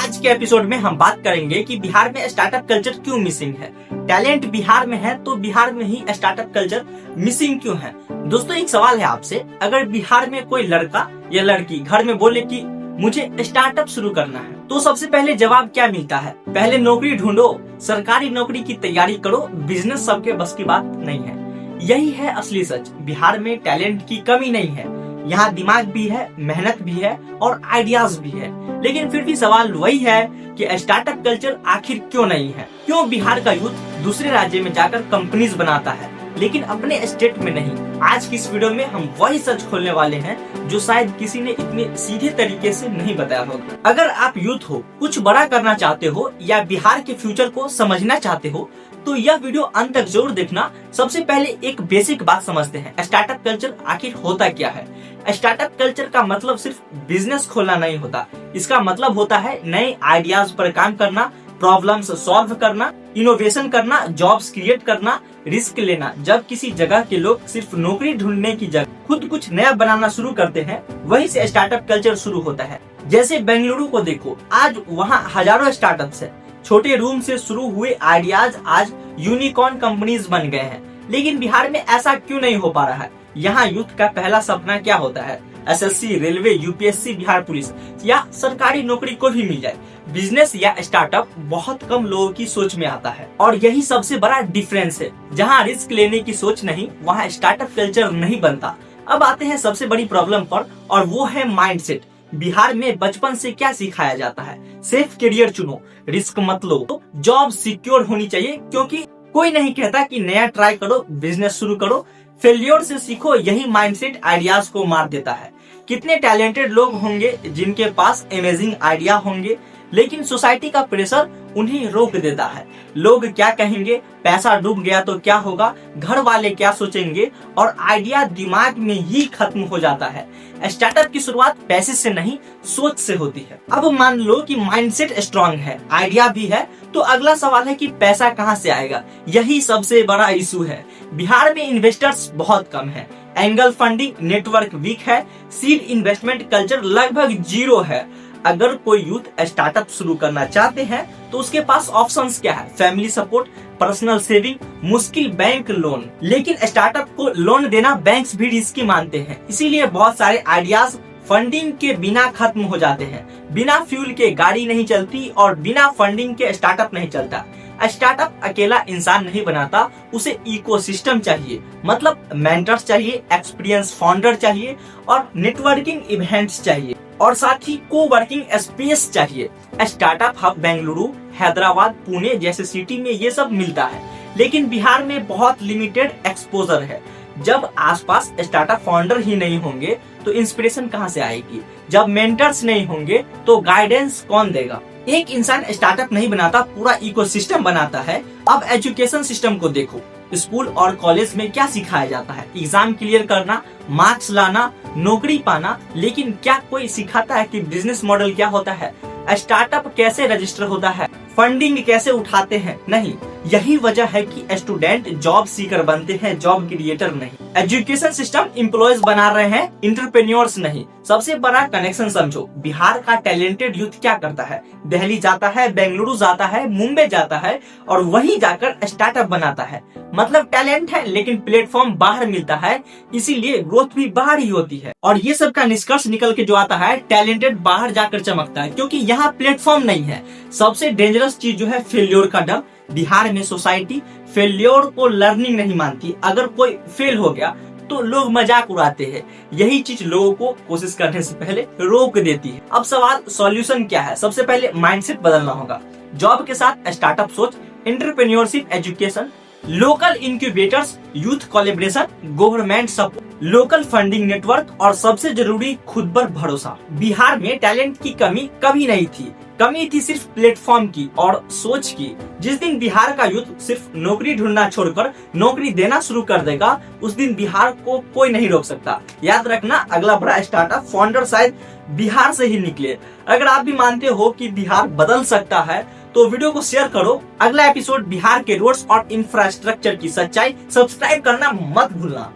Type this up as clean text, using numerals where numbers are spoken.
आज के एपिसोड में हम बात करेंगे कि बिहार में स्टार्टअप कल्चर क्यों मिसिंग है। टैलेंट बिहार में है तो बिहार में ही स्टार्टअप कल्चर मिसिंग क्यों है। दोस्तों एक सवाल है आपसे, अगर बिहार में कोई लड़का या लड़की घर में बोले कि मुझे स्टार्टअप शुरू करना है तो सबसे पहले जवाब क्या मिलता है? पहले नौकरी ढूंढो, सरकारी नौकरी की तैयारी करो, बिजनेस सबके बस की बात नहीं है। यही है असली सच। बिहार में टैलेंट की कमी नहीं है, यहाँ दिमाग भी है, मेहनत भी है और आइडियाज भी है। लेकिन फिर भी सवाल वही है कि स्टार्टअप कल्चर आखिर क्यों नहीं है। क्यों बिहार का यूथ दूसरे राज्य में जाकर कंपनीज बनाता है लेकिन अपने स्टेट में नहीं। आज की इस वीडियो में हम वही सच खोलने वाले हैं जो शायद किसी ने इतने सीधे तरीके से नहीं बताया होगा। अगर आप यूथ हो, कुछ बड़ा करना चाहते हो या बिहार के फ्यूचर को समझना चाहते हो तो यह वीडियो अंत तक जरूर देखना। सबसे पहले एक बेसिक बात समझते हैं, स्टार्टअप कल्चर आखिर होता क्या है। स्टार्टअप कल्चर का मतलब सिर्फ बिजनेस खोलना नहीं होता, इसका मतलब होता है नए आइडियाज पर काम करना, प्रॉब्लम्स सॉल्व करना, इनोवेशन करना, जॉब्स क्रिएट करना, रिस्क लेना। जब किसी जगह के लोग सिर्फ नौकरी ढूंढने की जगह खुद कुछ नया बनाना शुरू करते हैं, वहीं से स्टार्टअप कल्चर शुरू होता है। जैसे बेंगलुरु को देखो, आज वहाँ हजारों स्टार्टअप्स है। छोटे रूम से शुरू हुए आइडियाज आज यूनिकॉर्न कंपनीज बन गए हैं। लेकिन बिहार में ऐसा क्यों नहीं हो पा रहा है? यहाँ यूथ का पहला सपना क्या होता है? SSC, railway, UPSC, Bihar police या सरकारी नौकरी को भी मिल जाए। बिजनेस या स्टार्टअप बहुत कम लोगों की सोच में आता है और यही सबसे बड़ा डिफरेंस है। जहाँ रिस्क लेने की सोच नहीं, वहाँ स्टार्टअप कल्चर नहीं बनता। अब आते हैं सबसे बड़ी प्रॉब्लम पर, और वो है माइंडसेट। बिहार में बचपन से क्या सिखाया जाता है? सेफ करियर चुनो, रिस्क मत लो, जॉब सिक्योर होनी चाहिए। क्योंकि कोई नहीं कहता कि नया ट्राई करो, बिजनेस शुरू करो, फेल्योर से सीखो। यही माइंडसेट आइडियाज को मार देता है। कितने टैलेंटेड लोग होंगे जिनके पास अमेजिंग आइडिया होंगे, लेकिन सोसाइटी का प्रेशर उन्हें रोक देता है। लोग क्या कहेंगे, पैसा डूब गया तो क्या होगा, घर वाले क्या सोचेंगे, और आइडिया दिमाग में ही खत्म हो जाता है। स्टार्टअप की शुरुआत पैसे से नहीं, सोच से होती है। अब मान लो कि माइंडसेट स्ट्रांग है, आइडिया भी है, तो अगला सवाल है कि पैसा कहाँ से आएगा। यही सबसे बड़ा इशू है। बिहार में इन्वेस्टर्स बहुत कम है, एंगल फंडिंग नेटवर्क वीक है, सीड इन्वेस्टमेंट कल्चर लगभग जीरो है। अगर कोई यूथ स्टार्टअप शुरू करना चाहते हैं तो उसके पास ऑप्शंस क्या है? फैमिली सपोर्ट, पर्सनल सेविंग, मुश्किल बैंक लोन। लेकिन स्टार्टअप को लोन देना बैंक्स भी रिस्की मानते हैं, इसीलिए बहुत सारे आइडियाज फंडिंग के बिना खत्म हो जाते हैं। बिना फ्यूल के गाड़ी नहीं चलती और बिना फंडिंग के स्टार्टअप नहीं चलता। स्टार्टअप अकेला इंसान नहीं बनाता, उसे इकोसिस्टम चाहिए। मतलब मेंटर्स चाहिए, एक्सपीरियंस फाउंडर चाहिए और नेटवर्किंग इवेंट्स चाहिए, और साथ ही को वर्किंग स्पेस चाहिए। स्टार्टअप हब बेंगलुरु, हैदराबाद, पुणे जैसे सिटी में ये सब मिलता है, लेकिन बिहार में बहुत लिमिटेड एक्सपोजर है। जब आसपास स्टार्टअप फाउंडर ही नहीं होंगे तो इंस्पिरेशन कहाँ से आएगी? जब मेंटर्स नहीं होंगे तो गाइडेंस कौन देगा? एक इंसान स्टार्टअप नहीं बनाता, पूरा इकोसिस्टम बनाता है। अब एजुकेशन सिस्टम को देखो, स्कूल और कॉलेज में क्या सिखाया जाता है? एग्जाम क्लियर करना, मार्क्स लाना, नौकरी पाना। लेकिन क्या कोई सिखाता है कि बिजनेस मॉडल क्या होता है, स्टार्टअप कैसे रजिस्टर होता है, फंडिंग कैसे उठाते हैं? नहीं। यही वजह है कि स्टूडेंट जॉब सीकर बनते हैं, जॉब क्रिएटर नहीं। एजुकेशन सिस्टम एम्प्लॉयज बना रहे हैं, एंटरप्रेन्योर्स नहीं। सबसे बड़ा कनेक्शन समझो, बिहार का टैलेंटेड यूथ क्या करता है? दिल्ली जाता है, बेंगलुरु जाता है, मुंबई जाता है और वहीं जाकर स्टार्टअप बनाता है। मतलब टैलेंट है लेकिन प्लेटफॉर्म बाहर मिलता है, इसीलिए ग्रोथ भी बाहर ही होती है। और ये सब का निष्कर्ष निकल के जो आता है, टैलेंटेड बाहर जाकर चमकता है क्योंकि यहाँ प्लेटफॉर्म नहीं है। सबसे डेंजरस चीज जो है फेल्योर का डर। बिहार में सोसाइटी फेल्योर को लर्निंग नहीं मानती। अगर कोई फेल हो गया तो लोग मजाक उड़ाते हैं। यही चीज लोगों को कोशिश करने से पहले रोक देती है। अब सवाल सॉल्यूशन क्या है? सबसे पहले माइंडसेट बदलना होगा। जॉब के साथ स्टार्टअप सोच, entrepreneurship education, local incubators, youth collaboration, government support, local funding network और सबसे जरूरी खुद पर भरोसा। बिहार में टैलेंट की कमी कभी नहीं थी, कमी थी सिर्फ प्लेटफॉर्म की और सोच की। जिस दिन बिहार का यूथ सिर्फ नौकरी ढूंढना छोड़कर नौकरी देना शुरू कर देगा, उस दिन बिहार को कोई नहीं रोक सकता। याद रखना, अगला बड़ा स्टार्टअप फाउंडर शायद बिहार से ही निकले। अगर आप भी मानते हो कि बिहार बदल सकता है तो वीडियो को शेयर करो। अगला एपिसोड बिहार के रोड्स और इंफ्रास्ट्रक्चर की सच्चाई। सब्सक्राइब करना मत भूलना।